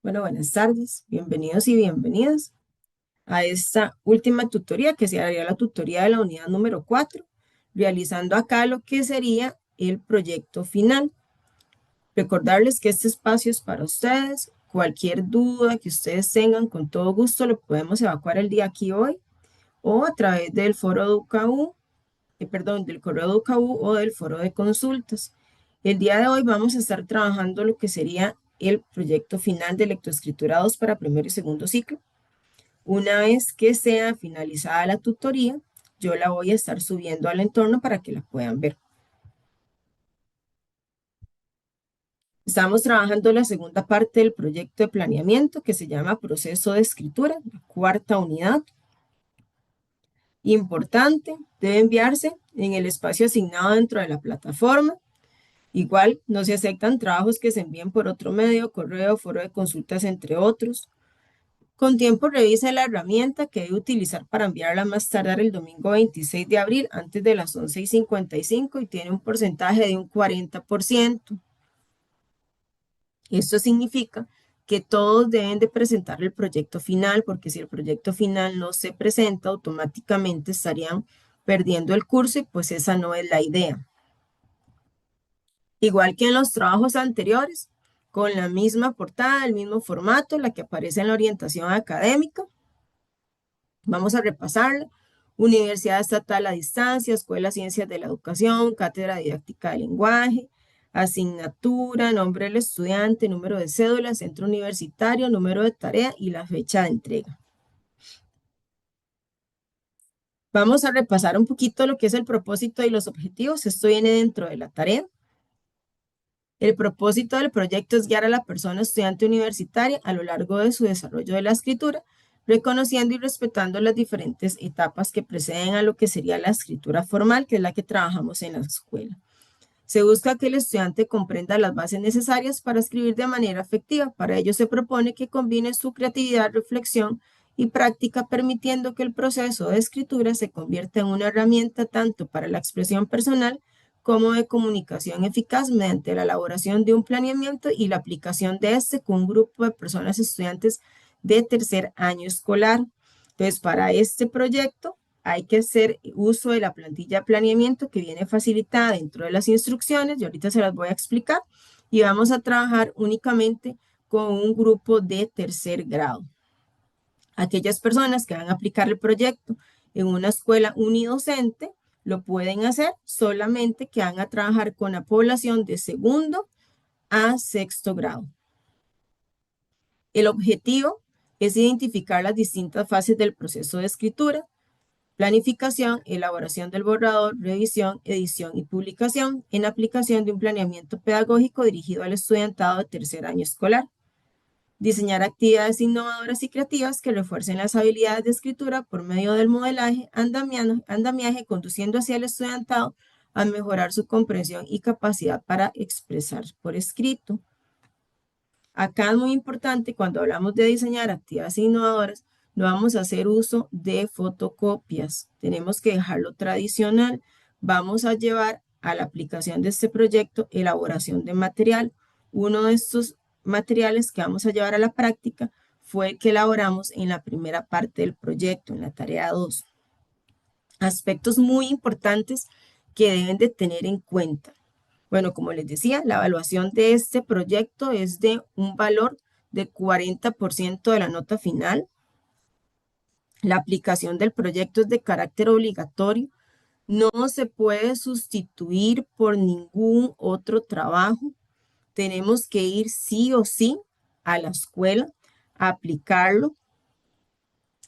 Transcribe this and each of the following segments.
Bueno, buenas tardes, bienvenidos y bienvenidas a esta última tutoría que sería la tutoría de la unidad número 4, realizando acá lo que sería el proyecto final. Recordarles que este espacio es para ustedes. Cualquier duda que ustedes tengan, con todo gusto lo podemos evacuar el día aquí hoy o a través del foro de UKU, del correo de UKU o del foro de consultas. El día de hoy vamos a estar trabajando lo que sería el proyecto final de lectoescritura 2 para primero y segundo ciclo. Una vez que sea finalizada la tutoría, yo la voy a estar subiendo al entorno para que la puedan ver. Estamos trabajando la segunda parte del proyecto de planeamiento que se llama proceso de escritura, la cuarta unidad. Importante, debe enviarse en el espacio asignado dentro de la plataforma. Igual, no se aceptan trabajos que se envíen por otro medio, correo, foro de consultas, entre otros. Con tiempo revise la herramienta que debe utilizar para enviarla más tardar el domingo 26 de abril antes de las 11:55 y tiene un porcentaje de un 40%. Esto significa que todos deben de presentar el proyecto final, porque si el proyecto final no se presenta, automáticamente estarían perdiendo el curso y pues esa no es la idea. Igual que en los trabajos anteriores, con la misma portada, el mismo formato, la que aparece en la orientación académica. Vamos a repasarla. Universidad Estatal a Distancia, Escuela Ciencias de la Educación, Cátedra Didáctica del Lenguaje, asignatura, nombre del estudiante, número de cédula, centro universitario, número de tarea y la fecha de entrega. Vamos a repasar un poquito lo que es el propósito y los objetivos. Esto viene dentro de la tarea. El propósito del proyecto es guiar a la persona estudiante universitaria a lo largo de su desarrollo de la escritura, reconociendo y respetando las diferentes etapas que preceden a lo que sería la escritura formal, que es la que trabajamos en la escuela. Se busca que el estudiante comprenda las bases necesarias para escribir de manera efectiva. Para ello se propone que combine su creatividad, reflexión y práctica, permitiendo que el proceso de escritura se convierta en una herramienta tanto para la expresión personal como de comunicación eficaz mediante la elaboración de un planeamiento y la aplicación de este con un grupo de personas estudiantes de tercer año escolar. Entonces, para este proyecto hay que hacer uso de la plantilla de planeamiento que viene facilitada dentro de las instrucciones y ahorita se las voy a explicar y vamos a trabajar únicamente con un grupo de tercer grado. Aquellas personas que van a aplicar el proyecto en una escuela unidocente lo pueden hacer, solamente que van a trabajar con la población de segundo a sexto grado. El objetivo es identificar las distintas fases del proceso de escritura: planificación, elaboración del borrador, revisión, edición y publicación en aplicación de un planeamiento pedagógico dirigido al estudiantado de tercer año escolar. Diseñar actividades innovadoras y creativas que refuercen las habilidades de escritura por medio del modelaje, andamiaje, conduciendo hacia el estudiantado a mejorar su comprensión y capacidad para expresar por escrito. Acá es muy importante cuando hablamos de diseñar actividades innovadoras, no vamos a hacer uso de fotocopias, tenemos que dejarlo tradicional. Vamos a llevar a la aplicación de este proyecto elaboración de material. Uno de estos materiales que vamos a llevar a la práctica fue el que elaboramos en la primera parte del proyecto, en la tarea 2. Aspectos muy importantes que deben de tener en cuenta. Bueno, como les decía, la evaluación de este proyecto es de un valor de 40% de la nota final. La aplicación del proyecto es de carácter obligatorio. No se puede sustituir por ningún otro trabajo. Tenemos que ir sí o sí a la escuela a aplicarlo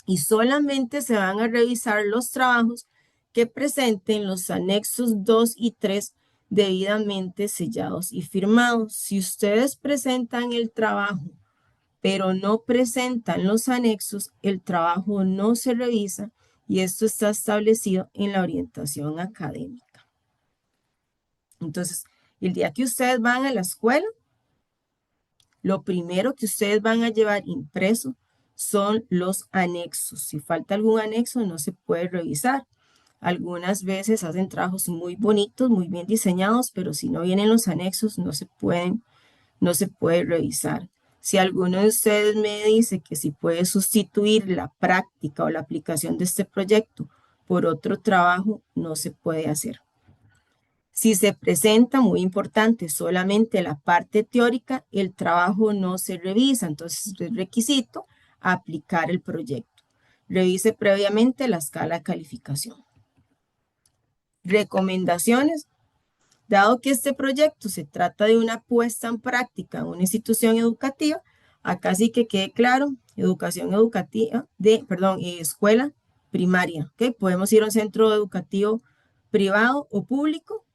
y solamente se van a revisar los trabajos que presenten los anexos 2 y 3 debidamente sellados y firmados. Si ustedes presentan el trabajo, pero no presentan los anexos, el trabajo no se revisa y esto está establecido en la orientación académica. Entonces, el día que ustedes van a la escuela, lo primero que ustedes van a llevar impreso son los anexos. Si falta algún anexo, no se puede revisar. Algunas veces hacen trabajos muy bonitos, muy bien diseñados, pero si no vienen los anexos, no se puede revisar. Si alguno de ustedes me dice que si puede sustituir la práctica o la aplicación de este proyecto por otro trabajo, no se puede hacer. Si se presenta, muy importante, solamente la parte teórica, el trabajo no se revisa, entonces es requisito aplicar el proyecto. Revise previamente la escala de calificación. Recomendaciones. Dado que este proyecto se trata de una puesta en práctica en una institución educativa, acá sí que quede claro, educación educativa escuela primaria, ¿ok? Podemos ir a un centro educativo privado o público,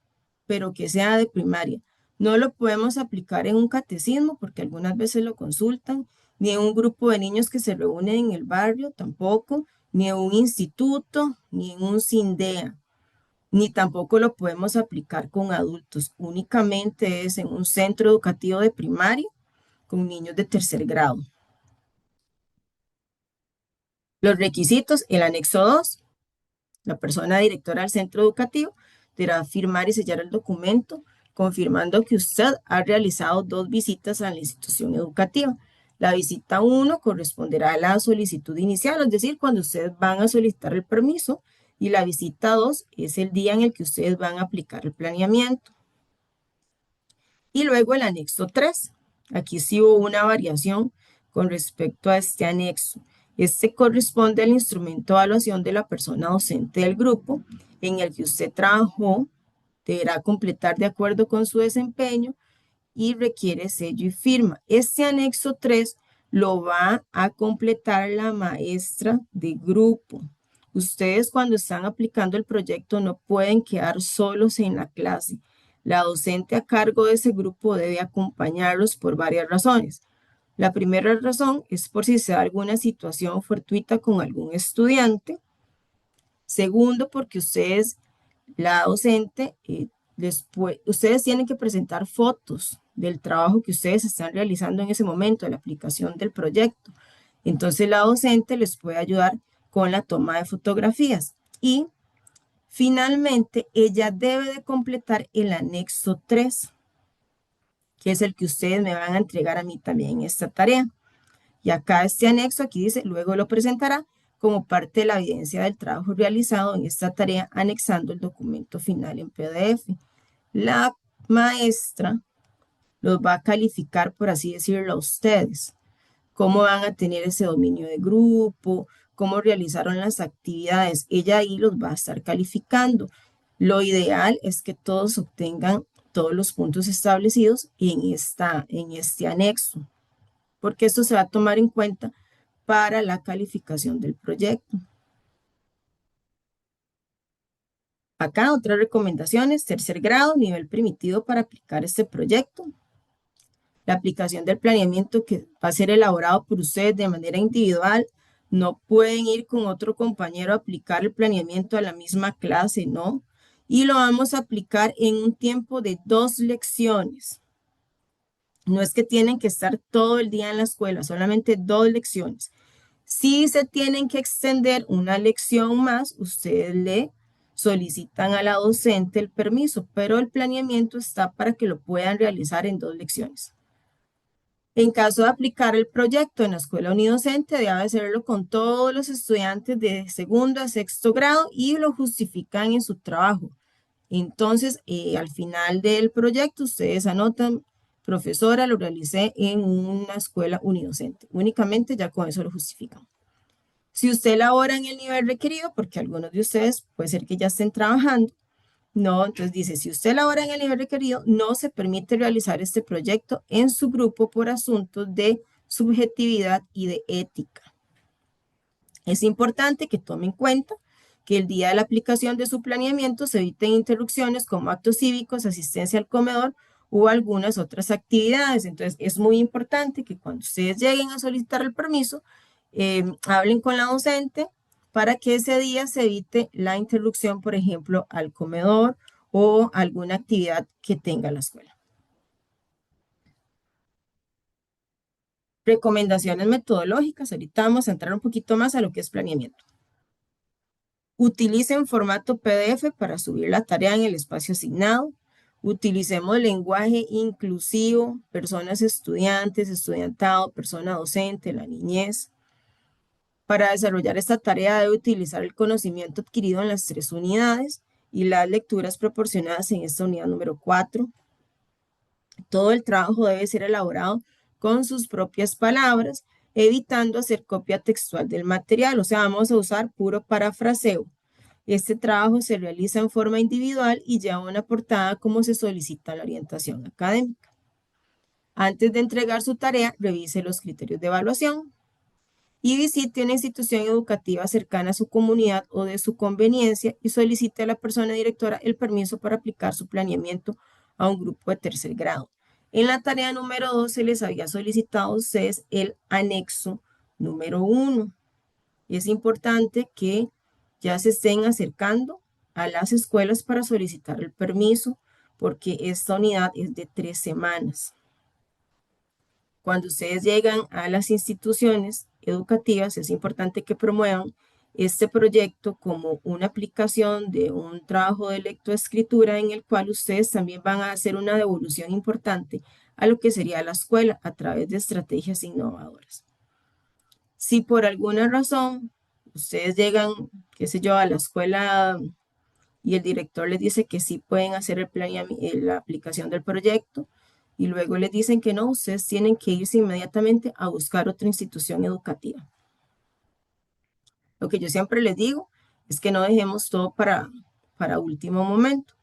pero que sea de primaria. No lo podemos aplicar en un catecismo porque algunas veces lo consultan, ni en un grupo de niños que se reúnen en el barrio tampoco, ni en un instituto, ni en un CINDEA, ni tampoco lo podemos aplicar con adultos. Únicamente es en un centro educativo de primaria con niños de tercer grado. Los requisitos, el anexo 2, la persona directora del centro educativo deberá firmar y sellar el documento confirmando que usted ha realizado 2 visitas a la institución educativa. La visita 1 corresponderá a la solicitud inicial, es decir, cuando ustedes van a solicitar el permiso, y la visita 2 es el día en el que ustedes van a aplicar el planeamiento. Y luego el anexo 3. Aquí sí hubo una variación con respecto a este anexo. Este corresponde al instrumento de evaluación de la persona docente del grupo en el que usted trabajó, deberá completar de acuerdo con su desempeño y requiere sello y firma. Este anexo 3 lo va a completar la maestra de grupo. Ustedes cuando están aplicando el proyecto no pueden quedar solos en la clase. La docente a cargo de ese grupo debe acompañarlos por varias razones. La primera razón es por si se da alguna situación fortuita con algún estudiante. Segundo, porque ustedes, la docente, ustedes tienen que presentar fotos del trabajo que ustedes están realizando en ese momento, de la aplicación del proyecto. Entonces la docente les puede ayudar con la toma de fotografías. Y finalmente, ella debe de completar el anexo 3, que es el que ustedes me van a entregar a mí también en esta tarea. Y acá este anexo, aquí dice, luego lo presentará como parte de la evidencia del trabajo realizado en esta tarea, anexando el documento final en PDF. La maestra los va a calificar, por así decirlo, a ustedes. Cómo van a tener ese dominio de grupo, cómo realizaron las actividades. Ella ahí los va a estar calificando. Lo ideal es que todos obtengan todos los puntos establecidos en este anexo, porque esto se va a tomar en cuenta para la calificación del proyecto. Acá otras recomendaciones: tercer grado, nivel permitido para aplicar este proyecto. La aplicación del planeamiento que va a ser elaborado por ustedes de manera individual. No pueden ir con otro compañero a aplicar el planeamiento a la misma clase, ¿no? Y lo vamos a aplicar en un tiempo de 2 lecciones. No es que tienen que estar todo el día en la escuela, solamente 2 lecciones. Si se tienen que extender una lección más, ustedes le solicitan a la docente el permiso, pero el planeamiento está para que lo puedan realizar en 2 lecciones. En caso de aplicar el proyecto en la escuela unidocente, debe hacerlo con todos los estudiantes de segundo a sexto grado y lo justifican en su trabajo. Entonces, al final del proyecto, ustedes anotan: profesora, lo realicé en una escuela unidocente. Únicamente ya con eso lo justifican. Si usted labora en el nivel requerido, porque algunos de ustedes puede ser que ya estén trabajando, no, entonces dice: si usted labora en el nivel requerido, no se permite realizar este proyecto en su grupo por asuntos de subjetividad y de ética. Es importante que tome en cuenta que el día de la aplicación de su planeamiento se eviten interrupciones como actos cívicos, asistencia al comedor o algunas otras actividades. Entonces, es muy importante que cuando ustedes lleguen a solicitar el permiso, hablen con la docente para que ese día se evite la interrupción, por ejemplo, al comedor o alguna actividad que tenga la escuela. Recomendaciones metodológicas. Ahorita vamos a entrar un poquito más a lo que es planeamiento. Utilicen formato PDF para subir la tarea en el espacio asignado. Utilicemos lenguaje inclusivo, personas estudiantes, estudiantado, persona docente, la niñez. Para desarrollar esta tarea debe utilizar el conocimiento adquirido en las 3 unidades y las lecturas proporcionadas en esta unidad número 4. Todo el trabajo debe ser elaborado con sus propias palabras, evitando hacer copia textual del material, o sea, vamos a usar puro parafraseo. Este trabajo se realiza en forma individual y lleva una portada como se solicita la orientación académica. Antes de entregar su tarea, revise los criterios de evaluación y visite una institución educativa cercana a su comunidad o de su conveniencia y solicite a la persona directora el permiso para aplicar su planeamiento a un grupo de tercer grado. En la tarea número 2 se les había solicitado a ustedes el anexo número 1. Es importante que ya se estén acercando a las escuelas para solicitar el permiso porque esta unidad es de 3 semanas. Cuando ustedes llegan a las instituciones educativas, es importante que promuevan este proyecto como una aplicación de un trabajo de lectoescritura en el cual ustedes también van a hacer una devolución importante a lo que sería la escuela a través de estrategias innovadoras. Si por alguna razón ustedes llegan, qué sé yo, a la escuela y el director les dice que sí pueden hacer la aplicación del proyecto y luego les dicen que no, ustedes tienen que irse inmediatamente a buscar otra institución educativa. Lo que yo siempre les digo es que no dejemos todo para último momento.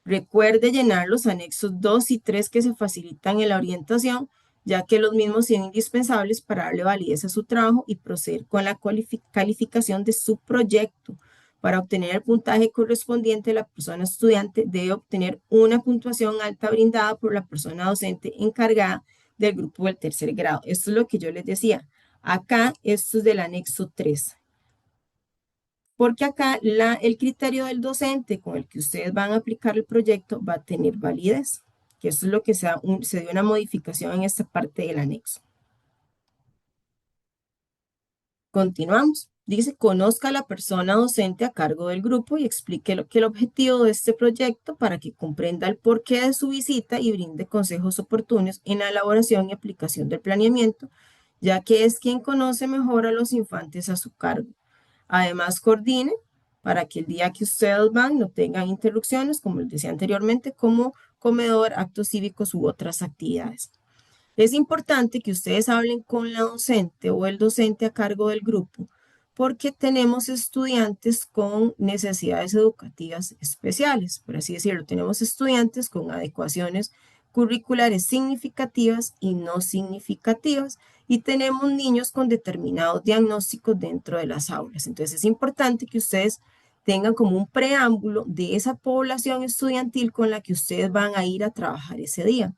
Recuerde llenar los anexos 2 y 3 que se facilitan en la orientación, ya que los mismos son indispensables para darle validez a su trabajo y proceder con la calificación de su proyecto. Para obtener el puntaje correspondiente, la persona estudiante debe obtener una puntuación alta brindada por la persona docente encargada del grupo del tercer grado. Esto es lo que yo les decía. Acá, esto es del anexo 3. Porque acá el criterio del docente con el que ustedes van a aplicar el proyecto va a tener validez, que eso es lo que se dio una modificación en esta parte del anexo. Continuamos. Dice, conozca a la persona docente a cargo del grupo y explique que el objetivo de este proyecto para que comprenda el porqué de su visita y brinde consejos oportunos en la elaboración y aplicación del planeamiento, ya que es quien conoce mejor a los infantes a su cargo. Además, coordine para que el día que ustedes van no tengan interrupciones, como les decía anteriormente, como comedor, actos cívicos u otras actividades. Es importante que ustedes hablen con la docente o el docente a cargo del grupo, porque tenemos estudiantes con necesidades educativas especiales, por así decirlo. Tenemos estudiantes con adecuaciones curriculares significativas y no significativas, y tenemos niños con determinados diagnósticos dentro de las aulas. Entonces es importante que ustedes tengan como un preámbulo de esa población estudiantil con la que ustedes van a ir a trabajar ese día,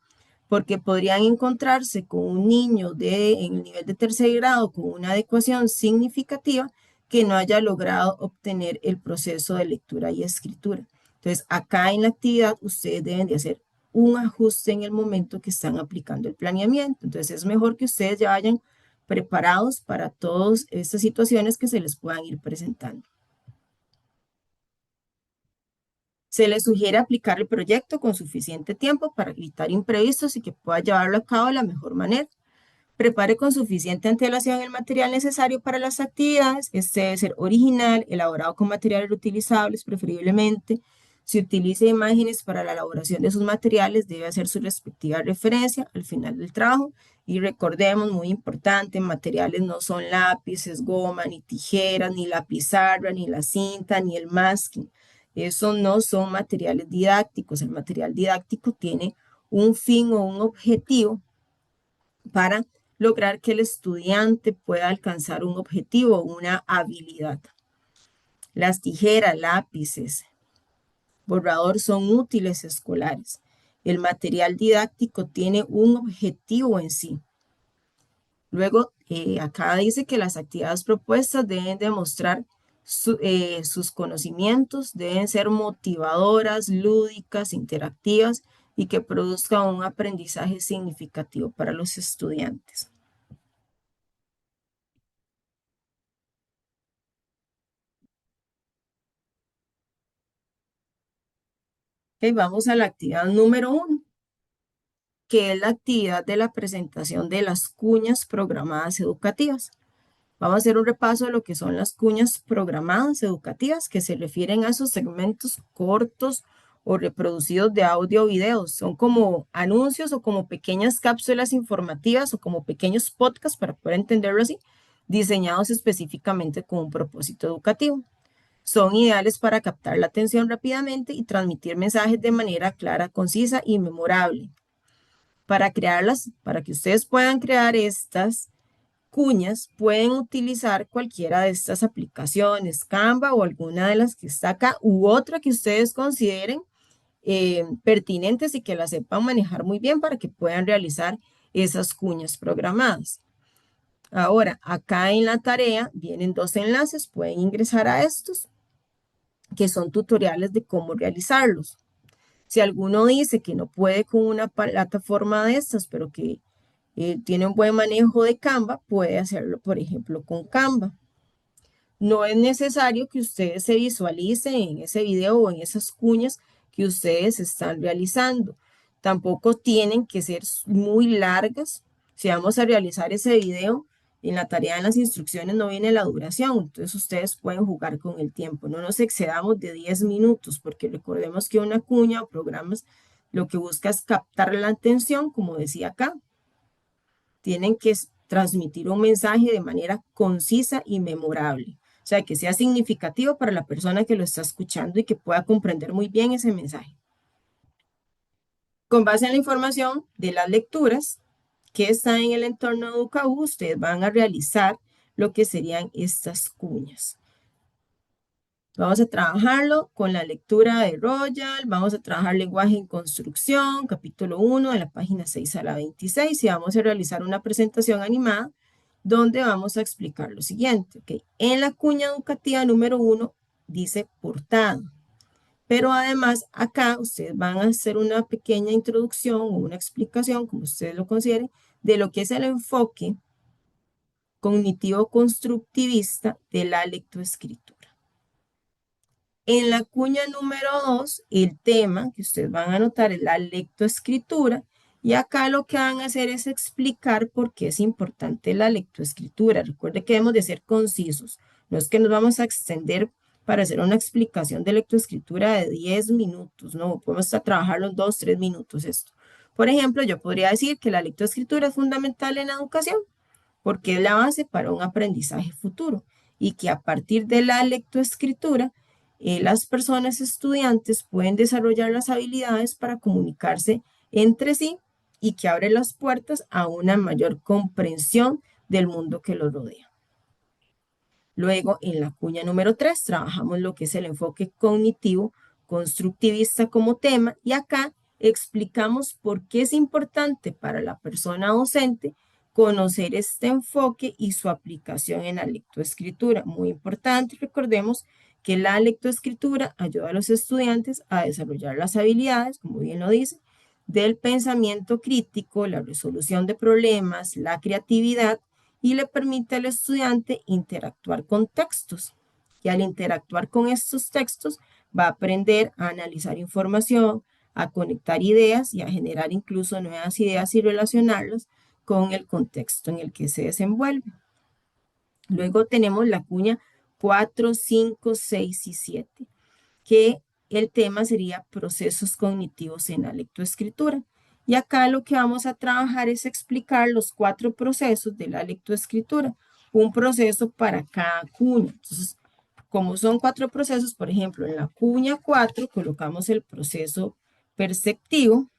porque podrían encontrarse con un niño en el nivel de tercer grado con una adecuación significativa que no haya logrado obtener el proceso de lectura y escritura. Entonces, acá en la actividad ustedes deben de hacer un ajuste en el momento que están aplicando el planeamiento. Entonces, es mejor que ustedes ya vayan preparados para todas estas situaciones que se les puedan ir presentando. Se le sugiere aplicar el proyecto con suficiente tiempo para evitar imprevistos y que pueda llevarlo a cabo de la mejor manera. Prepare con suficiente antelación el material necesario para las actividades. Este debe ser original, elaborado con materiales reutilizables preferiblemente. Si utiliza imágenes para la elaboración de sus materiales, debe hacer su respectiva referencia al final del trabajo. Y recordemos, muy importante, materiales no son lápices, goma, ni tijeras, ni la pizarra, ni la cinta, ni el masking. Eso no son materiales didácticos. El material didáctico tiene un fin o un objetivo para lograr que el estudiante pueda alcanzar un objetivo, una habilidad. Las tijeras, lápices, borrador son útiles escolares. El material didáctico tiene un objetivo en sí. Luego, acá dice que las actividades propuestas deben demostrar sus conocimientos, deben ser motivadoras, lúdicas, interactivas y que produzcan un aprendizaje significativo para los estudiantes. Ok, vamos a la actividad número 1, que es la actividad de la presentación de las cuñas programadas educativas. Vamos a hacer un repaso de lo que son las cuñas programadas educativas, que se refieren a esos segmentos cortos o reproducidos de audio o videos. Son como anuncios o como pequeñas cápsulas informativas o como pequeños podcasts, para poder entenderlo así, diseñados específicamente con un propósito educativo. Son ideales para captar la atención rápidamente y transmitir mensajes de manera clara, concisa y memorable. Para que ustedes puedan crear estas cuñas, pueden utilizar cualquiera de estas aplicaciones, Canva o alguna de las que está acá, u otra que ustedes consideren pertinentes y que la sepan manejar muy bien para que puedan realizar esas cuñas programadas. Ahora, acá en la tarea vienen 2 enlaces, pueden ingresar a estos, que son tutoriales de cómo realizarlos. Si alguno dice que no puede con una plataforma de estas, pero que tiene un buen manejo de Canva, puede hacerlo, por ejemplo, con Canva. No es necesario que ustedes se visualicen en ese video o en esas cuñas que ustedes están realizando. Tampoco tienen que ser muy largas. Si vamos a realizar ese video, en la tarea en las instrucciones no viene la duración, entonces ustedes pueden jugar con el tiempo. No nos excedamos de 10 minutos, porque recordemos que una cuña o programas lo que busca es captar la atención, como decía acá. Tienen que transmitir un mensaje de manera concisa y memorable. O sea, que sea significativo para la persona que lo está escuchando y que pueda comprender muy bien ese mensaje. Con base en la información de las lecturas que están en el entorno de UCAU, ustedes van a realizar lo que serían estas cuñas. Vamos a trabajarlo con la lectura de Royal, vamos a trabajar lenguaje en construcción, capítulo 1, de la página 6 a la 26, y vamos a realizar una presentación animada donde vamos a explicar lo siguiente. ¿Okay? En la cuña educativa número 1 dice portada, pero además acá ustedes van a hacer una pequeña introducción o una explicación, como ustedes lo consideren, de lo que es el enfoque cognitivo constructivista de la lectoescritura. En la cuña número 2, el tema que ustedes van a anotar es la lectoescritura, y acá lo que van a hacer es explicar por qué es importante la lectoescritura. Recuerde que debemos de ser concisos, no es que nos vamos a extender para hacer una explicación de lectoescritura de 10 minutos, no, podemos trabajarlo en 2, 3 minutos esto. Por ejemplo, yo podría decir que la lectoescritura es fundamental en la educación, porque es la base para un aprendizaje futuro y que a partir de la lectoescritura, las personas estudiantes pueden desarrollar las habilidades para comunicarse entre sí y que abre las puertas a una mayor comprensión del mundo que los rodea. Luego, en la cuña número 3, trabajamos lo que es el enfoque cognitivo constructivista como tema, y acá explicamos por qué es importante para la persona docente conocer este enfoque y su aplicación en la lectoescritura. Muy importante, recordemos que la lectoescritura ayuda a los estudiantes a desarrollar las habilidades, como bien lo dice, del pensamiento crítico, la resolución de problemas, la creatividad, y le permite al estudiante interactuar con textos. Y al interactuar con estos textos va a aprender a analizar información, a conectar ideas y a generar incluso nuevas ideas y relacionarlas con el contexto en el que se desenvuelve. Luego tenemos la cuña 4, 5, 6 y 7, que el tema sería procesos cognitivos en la lectoescritura. Y acá lo que vamos a trabajar es explicar los 4 procesos de la lectoescritura, un proceso para cada cuña. Entonces, como son 4 procesos, por ejemplo, en la cuña 4 colocamos el proceso perceptivo,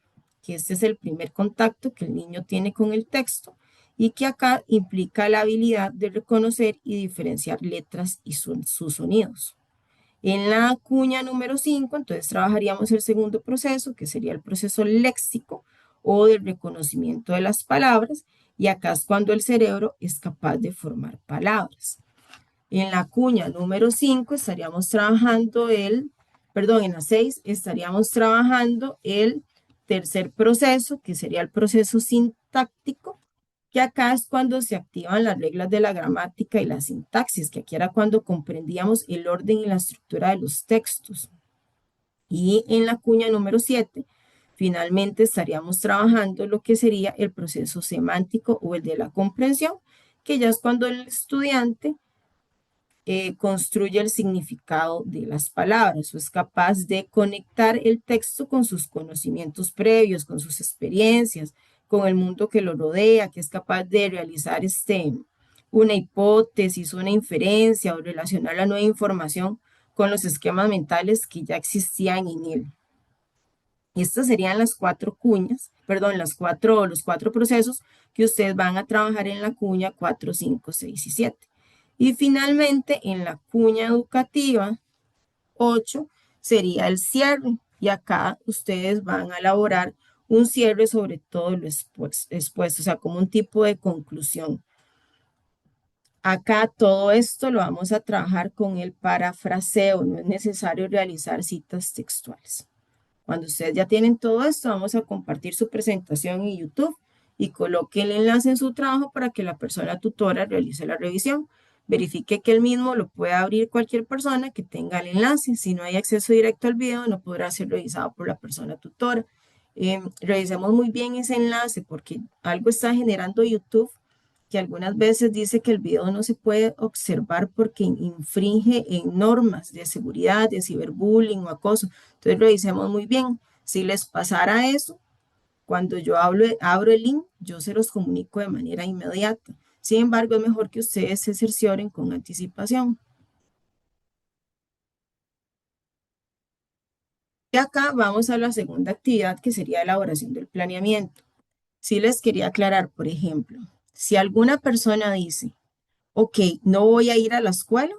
que este es el primer contacto que el niño tiene con el texto y que acá implica la habilidad de reconocer y diferenciar letras y sus sonidos. En la cuña número 5, entonces trabajaríamos el segundo proceso, que sería el proceso léxico o del reconocimiento de las palabras, y acá es cuando el cerebro es capaz de formar palabras. En la cuña número 5 estaríamos trabajando en la 6 estaríamos trabajando el tercer proceso, que sería el proceso sintáctico, que acá es cuando se activan las reglas de la gramática y la sintaxis, que aquí era cuando comprendíamos el orden y la estructura de los textos. Y en la cuña número 7, finalmente estaríamos trabajando lo que sería el proceso semántico o el de la comprensión, que ya es cuando el estudiante construye el significado de las palabras o es capaz de conectar el texto con sus conocimientos previos, con sus experiencias, con el mundo que lo rodea, que es capaz de realizar una hipótesis, una inferencia o relacionar la nueva información con los esquemas mentales que ya existían en él. Estas serían las cuatro cuñas, perdón, los cuatro procesos que ustedes van a trabajar en la cuña 4, 5, 6 y 7. Y finalmente, en la cuña educativa 8 sería el cierre. Y acá ustedes van a elaborar un cierre sobre todo lo expuesto, o sea, como un tipo de conclusión. Acá todo esto lo vamos a trabajar con el parafraseo, no es necesario realizar citas textuales. Cuando ustedes ya tienen todo esto, vamos a compartir su presentación en YouTube y coloque el enlace en su trabajo para que la persona tutora realice la revisión. Verifique que el mismo lo pueda abrir cualquier persona que tenga el enlace. Si no hay acceso directo al video, no podrá ser revisado por la persona tutora. Revisemos muy bien ese enlace porque algo está generando YouTube que algunas veces dice que el video no se puede observar porque infringe en normas de seguridad, de ciberbullying o acoso. Entonces revisemos muy bien. Si les pasara eso, cuando yo abro el link, yo se los comunico de manera inmediata. Sin embargo, es mejor que ustedes se cercioren con anticipación. Y acá vamos a la segunda actividad que sería la elaboración del planeamiento. Si les quería aclarar, por ejemplo, si alguna persona dice, ok, no voy a ir a la escuela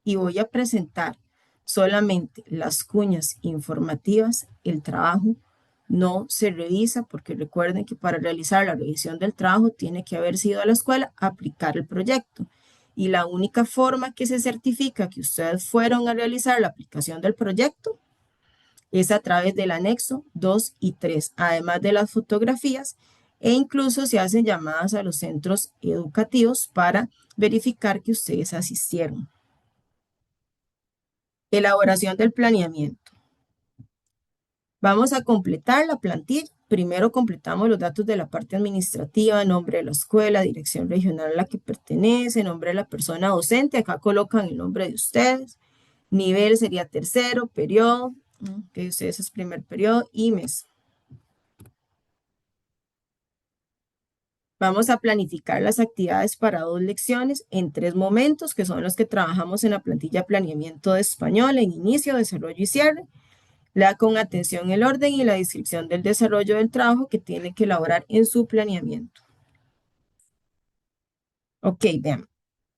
y voy a presentar solamente las cuñas informativas, el trabajo no se revisa porque recuerden que para realizar la revisión del trabajo tiene que haber sido a la escuela a aplicar el proyecto. Y la única forma que se certifica que ustedes fueron a realizar la aplicación del proyecto es a través del anexo 2 y 3, además de las fotografías, e incluso se hacen llamadas a los centros educativos para verificar que ustedes asistieron. Elaboración del planeamiento. Vamos a completar la plantilla. Primero completamos los datos de la parte administrativa, nombre de la escuela, dirección regional a la que pertenece, nombre de la persona docente. Acá colocan el nombre de ustedes. Nivel sería tercero, periodo, que ustedes es primer periodo y mes. Vamos a planificar las actividades para 2 lecciones en 3 momentos, que son los que trabajamos en la plantilla planeamiento de español, en inicio, desarrollo y cierre. Lea con atención el orden y la descripción del desarrollo del trabajo que tiene que elaborar en su planeamiento. Ok, vean.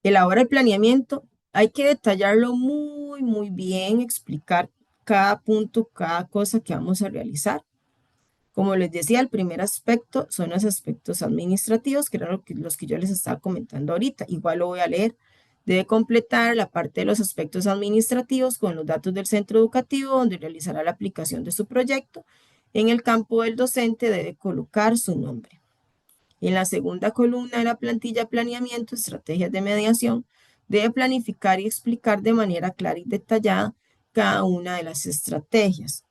Elabora el planeamiento. Hay que detallarlo muy, muy bien, explicar cada punto, cada cosa que vamos a realizar. Como les decía, el primer aspecto son los aspectos administrativos, que eran los que yo les estaba comentando ahorita. Igual lo voy a leer. Debe completar la parte de los aspectos administrativos con los datos del centro educativo donde realizará la aplicación de su proyecto. En el campo del docente debe colocar su nombre. En la segunda columna de la plantilla planeamiento, estrategias de mediación, debe planificar y explicar de manera clara y detallada cada una de las estrategias.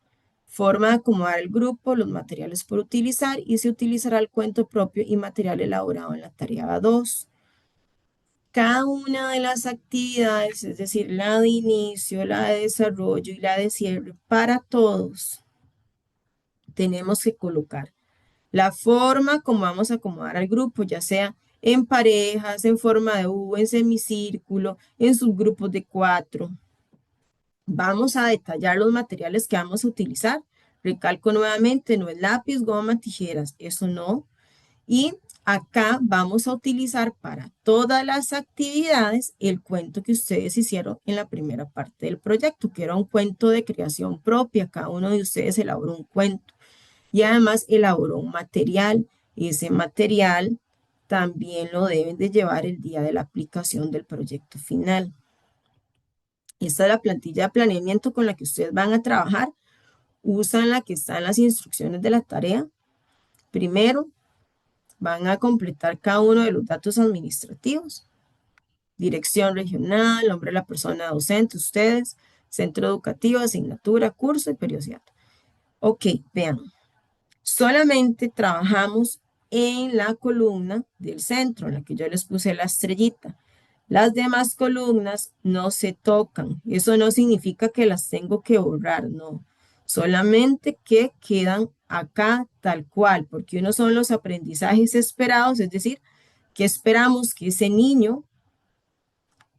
Forma de acomodar el grupo, los materiales por utilizar y se utilizará el cuento propio y material elaborado en la tarea 2. Cada una de las actividades, es decir, la de inicio, la de desarrollo y la de cierre, para todos tenemos que colocar la forma como vamos a acomodar al grupo, ya sea en parejas, en forma de U, en semicírculo, en subgrupos de 4. Vamos a detallar los materiales que vamos a utilizar. Recalco nuevamente, no es lápiz, goma, tijeras, eso no. Y acá vamos a utilizar para todas las actividades el cuento que ustedes hicieron en la primera parte del proyecto, que era un cuento de creación propia. Cada uno de ustedes elaboró un cuento y además elaboró un material. Ese material también lo deben de llevar el día de la aplicación del proyecto final. Esta es la plantilla de planeamiento con la que ustedes van a trabajar. Usan la que está en las instrucciones de la tarea. Primero, van a completar cada uno de los datos administrativos. Dirección regional, nombre de la persona docente, ustedes. centro educativo, asignatura, curso y periodicidad. Ok, vean, solamente trabajamos en la columna del centro, en la que yo les puse la estrellita. Las demás columnas no se tocan. Eso no significa que las tengo que borrar, no. Solamente que quedan acá tal cual, porque uno son los aprendizajes esperados, es decir, que esperamos que ese niño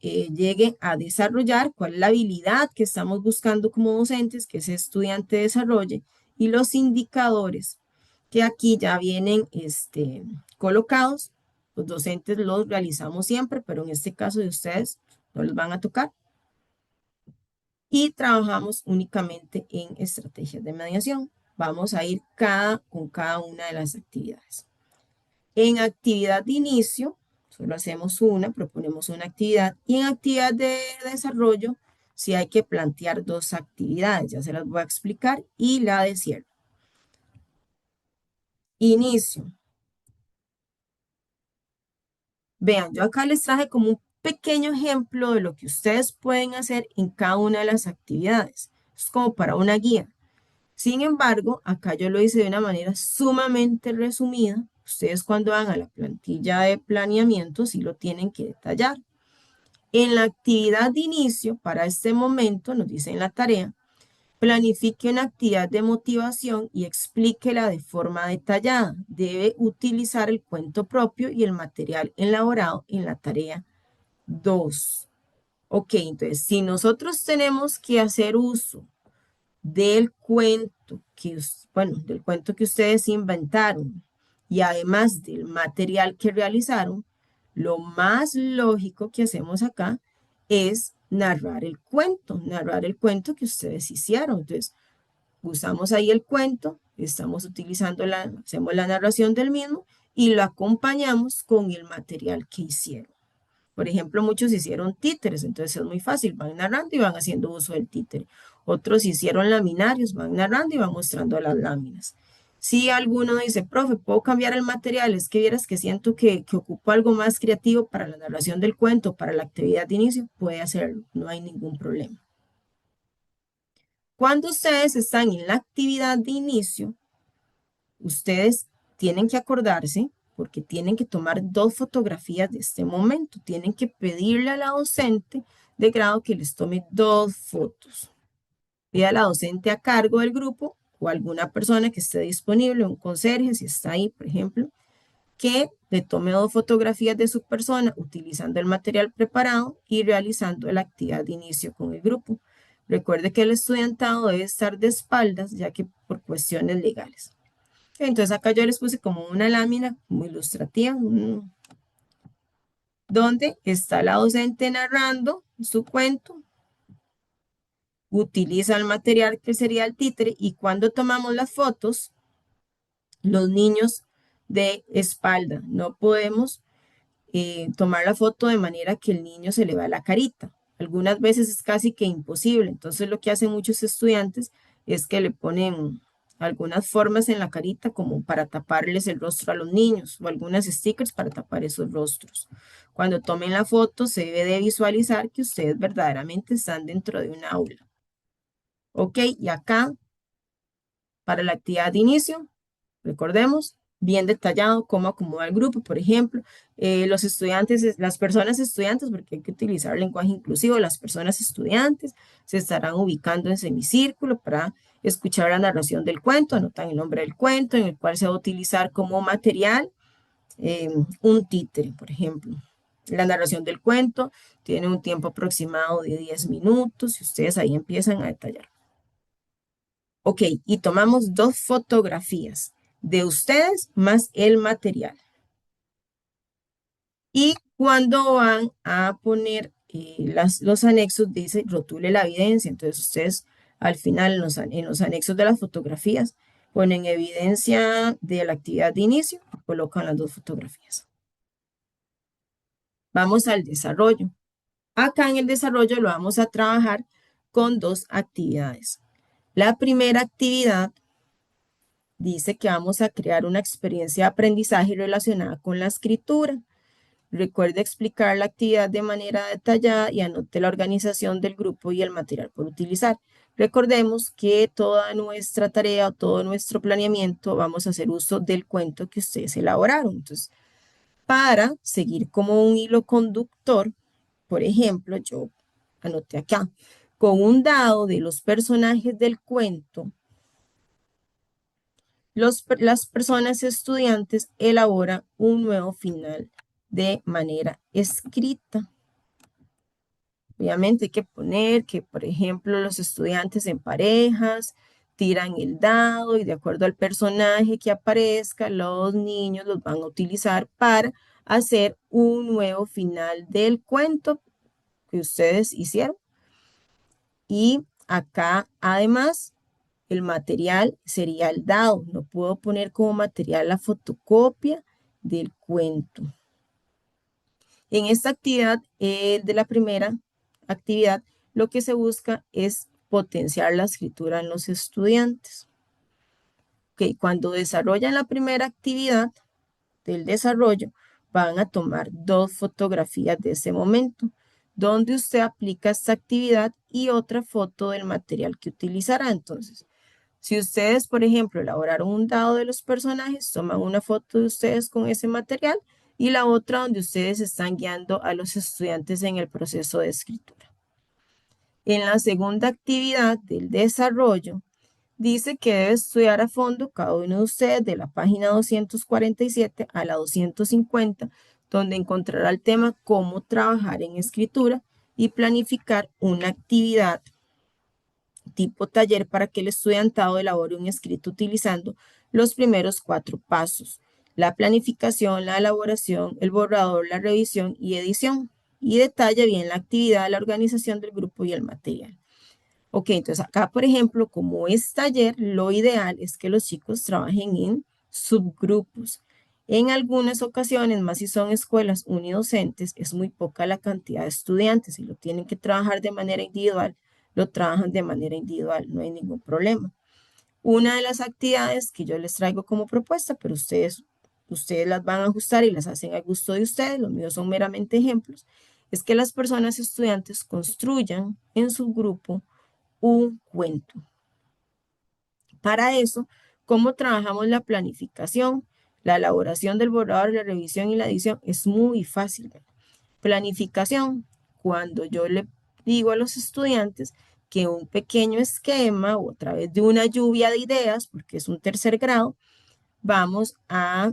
llegue a desarrollar, cuál es la habilidad que estamos buscando como docentes, que ese estudiante desarrolle, y los indicadores que aquí ya vienen colocados. Los docentes los realizamos siempre, pero en este caso de ustedes no los van a tocar. Y trabajamos únicamente en estrategias de mediación. Vamos a ir con cada una de las actividades. En actividad de inicio, solo hacemos una, proponemos una actividad. Y en actividad de desarrollo, sí hay que plantear dos actividades. Ya se las voy a explicar. Y la de cierre. Inicio. Vean, yo acá les traje como un pequeño ejemplo de lo que ustedes pueden hacer en cada una de las actividades. Es como para una guía. Sin embargo, acá yo lo hice de una manera sumamente resumida. Ustedes cuando van a la plantilla de planeamiento sí lo tienen que detallar. En la actividad de inicio, para este momento, nos dice en la tarea, planifique una actividad de motivación y explíquela de forma detallada. Debe utilizar el cuento propio y el material elaborado en la tarea 2. Ok, entonces, si nosotros tenemos que hacer uso del cuento bueno, del cuento que ustedes inventaron y además del material que realizaron, lo más lógico que hacemos acá es narrar el cuento que ustedes hicieron. Entonces, usamos ahí el cuento, estamos utilizando hacemos la narración del mismo y lo acompañamos con el material que hicieron. Por ejemplo, muchos hicieron títeres, entonces es muy fácil, van narrando y van haciendo uso del títere. Otros hicieron laminarios, van narrando y van mostrando las láminas. Si alguno dice, profe, ¿puedo cambiar el material? Es que vieras que siento que ocupo algo más creativo para la narración del cuento, para la actividad de inicio, puede hacerlo, no hay ningún problema. Cuando ustedes están en la actividad de inicio, ustedes tienen que acordarse porque tienen que tomar dos fotografías de este momento. Tienen que pedirle a la docente de grado que les tome dos fotos. Pide a la docente a cargo del grupo o alguna persona que esté disponible, un conserje, si está ahí, por ejemplo, que le tome dos fotografías de su persona utilizando el material preparado y realizando la actividad de inicio con el grupo. Recuerde que el estudiantado debe estar de espaldas, ya que por cuestiones legales. Entonces acá yo les puse como una lámina muy ilustrativa, donde está la docente narrando su cuento, utiliza el material que sería el títere y cuando tomamos las fotos, los niños de espalda, no podemos tomar la foto de manera que el niño se le vea la carita. Algunas veces es casi que imposible. Entonces lo que hacen muchos estudiantes es que le ponen algunas formas en la carita como para taparles el rostro a los niños o algunas stickers para tapar esos rostros. Cuando tomen la foto se debe de visualizar que ustedes verdaderamente están dentro de un aula. Ok, y acá para la actividad de inicio recordemos, bien detallado cómo acomoda el grupo, por ejemplo, los estudiantes, las personas estudiantes, porque hay que utilizar lenguaje inclusivo, las personas estudiantes se estarán ubicando en semicírculo para escuchar la narración del cuento, anotan el nombre del cuento, en el cual se va a utilizar como material un títere, por ejemplo. La narración del cuento tiene un tiempo aproximado de 10 minutos y ustedes ahí empiezan a detallar. Ok, y tomamos dos fotografías de ustedes más el material. Y cuando van a poner los anexos, dice rotule la evidencia. Entonces ustedes al final en los anexos de las fotografías ponen evidencia de la actividad de inicio, colocan las dos fotografías. Vamos al desarrollo. Acá en el desarrollo lo vamos a trabajar con dos actividades. La primera actividad dice que vamos a crear una experiencia de aprendizaje relacionada con la escritura. Recuerde explicar la actividad de manera detallada y anote la organización del grupo y el material por utilizar. Recordemos que toda nuestra tarea o todo nuestro planeamiento vamos a hacer uso del cuento que ustedes elaboraron. Entonces, para seguir como un hilo conductor, por ejemplo, yo anoté acá, con un dado de los personajes del cuento, las personas estudiantes elaboran un nuevo final de manera escrita. Obviamente hay que poner que, por ejemplo, los estudiantes en parejas tiran el dado y de acuerdo al personaje que aparezca, los niños los van a utilizar para hacer un nuevo final del cuento que ustedes hicieron. Y acá, además, el material sería el dado. No puedo poner como material la fotocopia del cuento. En esta actividad de la primera actividad, lo que se busca es potenciar la escritura en los estudiantes. Okay, cuando desarrollan la primera actividad del desarrollo, van a tomar 2 fotografías de ese momento, donde usted aplica esta actividad y otra foto del material que utilizará. Entonces, si ustedes, por ejemplo, elaboraron un dado de los personajes, toman una foto de ustedes con ese material y la otra donde ustedes están guiando a los estudiantes en el proceso de escritura. En la segunda actividad del desarrollo, dice que debe estudiar a fondo cada uno de ustedes de la página 247 a la 250, donde encontrará el tema cómo trabajar en escritura y planificar una actividad tipo taller para que el estudiantado elabore un escrito utilizando los primeros 4 pasos: la planificación, la elaboración, el borrador, la revisión y edición. Y detalla bien la actividad, la organización del grupo y el material. Ok, entonces acá, por ejemplo, como es taller, lo ideal es que los chicos trabajen en subgrupos. En algunas ocasiones, más si son escuelas unidocentes, es muy poca la cantidad de estudiantes y lo tienen que trabajar de manera individual, lo trabajan de manera individual, no hay ningún problema. Una de las actividades que yo les traigo como propuesta, pero ustedes las van a ajustar y las hacen al gusto de ustedes, los míos son meramente ejemplos, es que las personas estudiantes construyan en su grupo un cuento. Para eso, ¿cómo trabajamos la planificación? La elaboración del borrador, la revisión y la edición es muy fácil. Planificación, cuando yo le digo a los estudiantes que un pequeño esquema o a través de una lluvia de ideas, porque es un tercer grado, vamos a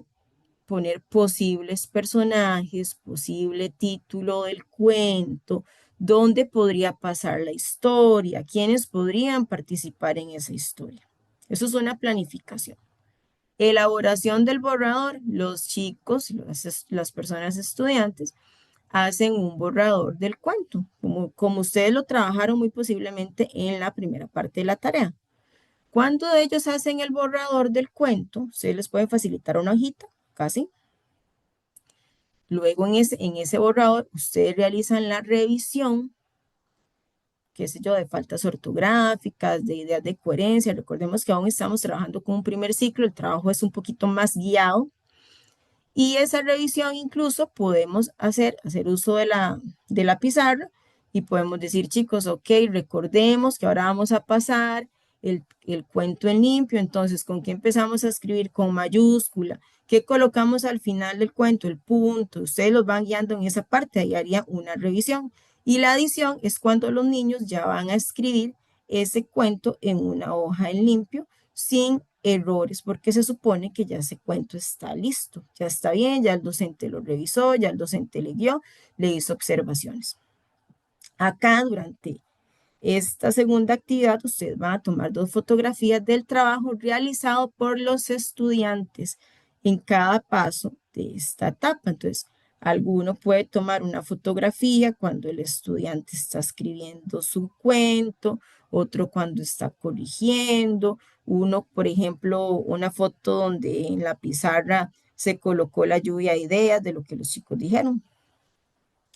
poner posibles personajes, posible título del cuento, dónde podría pasar la historia, quiénes podrían participar en esa historia. Eso es una planificación. Elaboración del borrador, los chicos, las personas estudiantes, hacen un borrador del cuento, como ustedes lo trabajaron muy posiblemente en la primera parte de la tarea. Cuando ellos hacen el borrador del cuento, ustedes les pueden facilitar una hojita, casi. Luego en ese borrador, ustedes realizan la revisión, qué sé yo, de faltas ortográficas, de ideas de coherencia. Recordemos que aún estamos trabajando con un primer ciclo, el trabajo es un poquito más guiado. Y esa revisión incluso podemos hacer uso de la pizarra y podemos decir, chicos, ok, recordemos que ahora vamos a pasar el cuento en limpio. Entonces, ¿con qué empezamos a escribir? Con mayúscula. ¿Qué colocamos al final del cuento? El punto. Ustedes los van guiando en esa parte, ahí haría una revisión. Y la adición es cuando los niños ya van a escribir ese cuento en una hoja en limpio sin errores, porque se supone que ya ese cuento está listo, ya está bien, ya el docente lo revisó, ya el docente le guió, le hizo observaciones. Acá durante esta segunda actividad, ustedes van a tomar 2 fotografías del trabajo realizado por los estudiantes en cada paso de esta etapa. Entonces, alguno puede tomar una fotografía cuando el estudiante está escribiendo su cuento, otro cuando está corrigiendo, uno, por ejemplo, una foto donde en la pizarra se colocó la lluvia de ideas de lo que los chicos dijeron.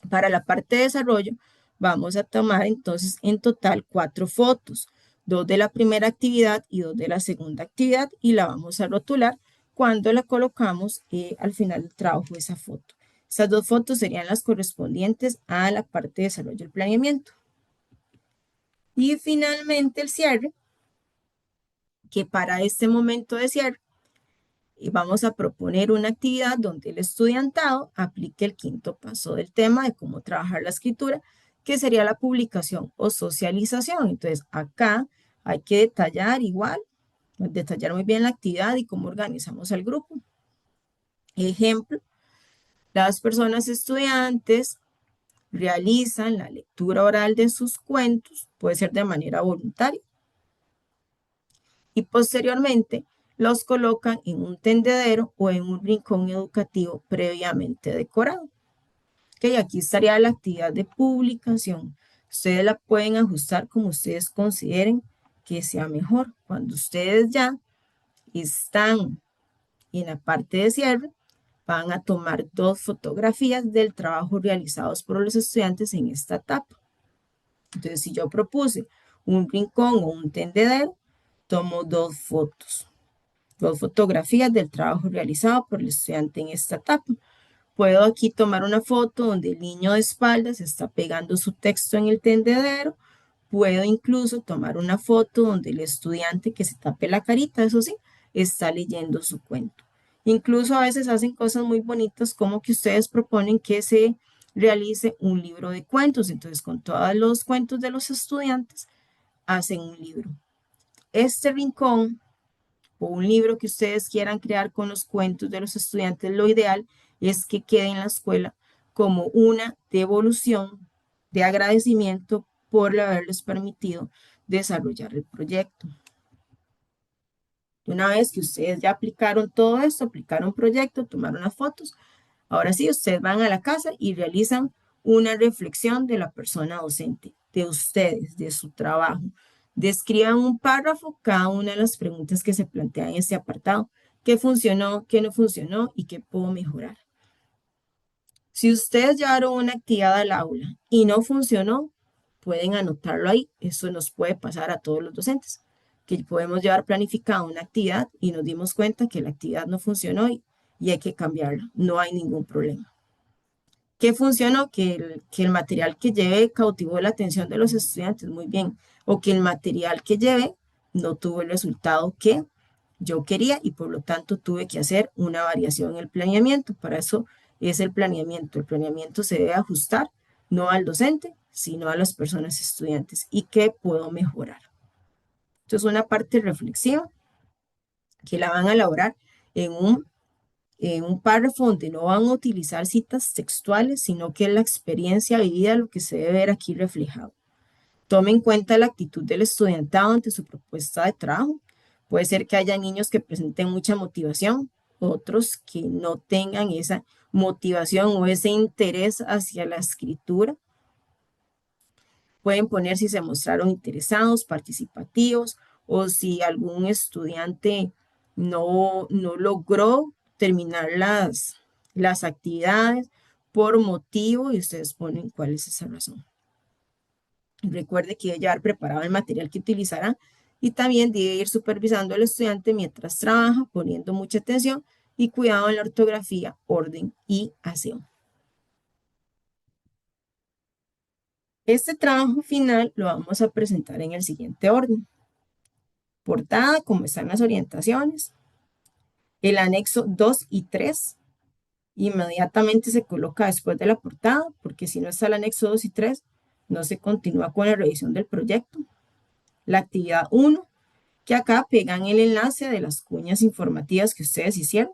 Para la parte de desarrollo, vamos a tomar entonces en total 4 fotos, 2 de la primera actividad y 2 de la segunda actividad, y la vamos a rotular cuando la colocamos al final del trabajo esa foto. Estas 2 fotos serían las correspondientes a la parte de desarrollo del planeamiento. Y finalmente el cierre, que para este momento de cierre vamos a proponer una actividad donde el estudiantado aplique el 5.º paso del tema de cómo trabajar la escritura, que sería la publicación o socialización. Entonces acá hay que detallar igual, detallar muy bien la actividad y cómo organizamos al grupo. Ejemplo, las personas estudiantes realizan la lectura oral de sus cuentos, puede ser de manera voluntaria, y posteriormente los colocan en un tendedero o en un rincón educativo previamente decorado. Ok, aquí estaría la actividad de publicación. Ustedes la pueden ajustar como ustedes consideren que sea mejor. Cuando ustedes ya están en la parte de cierre, van a tomar 2 fotografías del trabajo realizados por los estudiantes en esta etapa. Entonces, si yo propuse un rincón o un tendedero, tomo 2 fotos, 2 fotografías del trabajo realizado por el estudiante en esta etapa. Puedo aquí tomar una foto donde el niño de espaldas está pegando su texto en el tendedero. Puedo incluso tomar una foto donde el estudiante que se tape la carita, eso sí, está leyendo su cuento. Incluso a veces hacen cosas muy bonitas como que ustedes proponen que se realice un libro de cuentos. Entonces, con todos los cuentos de los estudiantes, hacen un libro. Este rincón o un libro que ustedes quieran crear con los cuentos de los estudiantes, lo ideal es que quede en la escuela como una devolución de agradecimiento por haberles permitido desarrollar el proyecto. Una vez que ustedes ya aplicaron todo esto, aplicaron proyecto, tomaron las fotos, ahora sí, ustedes van a la casa y realizan una reflexión de la persona docente, de ustedes, de su trabajo. Describan un párrafo cada una de las preguntas que se plantean en este apartado. ¿Qué funcionó, qué no funcionó y qué puedo mejorar? Si ustedes llevaron una actividad al aula y no funcionó, pueden anotarlo ahí. Eso nos puede pasar a todos los docentes, que podemos llevar planificada una actividad y nos dimos cuenta que la actividad no funcionó y hay que cambiarla. No hay ningún problema. ¿Qué funcionó? Que el material que llevé cautivó la atención de los estudiantes, muy bien, o que el material que llevé no tuvo el resultado que yo quería y por lo tanto tuve que hacer una variación en el planeamiento. Para eso es el planeamiento. El planeamiento se debe ajustar no al docente, sino a las personas estudiantes. ¿Y qué puedo mejorar? Entonces, una parte reflexiva que la van a elaborar en un párrafo donde no van a utilizar citas textuales, sino que es la experiencia vivida lo que se debe ver aquí reflejado. Tome en cuenta la actitud del estudiantado ante su propuesta de trabajo. Puede ser que haya niños que presenten mucha motivación, otros que no tengan esa motivación o ese interés hacia la escritura. Pueden poner si se mostraron interesados, participativos o si algún estudiante no logró terminar las actividades por motivo y ustedes ponen cuál es esa razón. Recuerde que debe llevar preparado el material que utilizará y también debe ir supervisando al estudiante mientras trabaja, poniendo mucha atención y cuidado en la ortografía, orden y aseo. Este trabajo final lo vamos a presentar en el siguiente orden. Portada, como están las orientaciones. El anexo 2 y 3 inmediatamente se coloca después de la portada, porque si no está el anexo 2 y 3, no se continúa con la revisión del proyecto. La actividad 1, que acá pegan el enlace de las cuñas informativas que ustedes hicieron.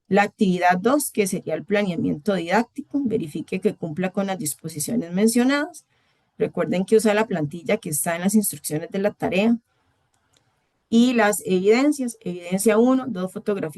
La actividad 2, que sería el planeamiento didáctico, verifique que cumpla con las disposiciones mencionadas. Recuerden que usa la plantilla que está en las instrucciones de la tarea. Y las evidencias, evidencia 1, 2 fotografías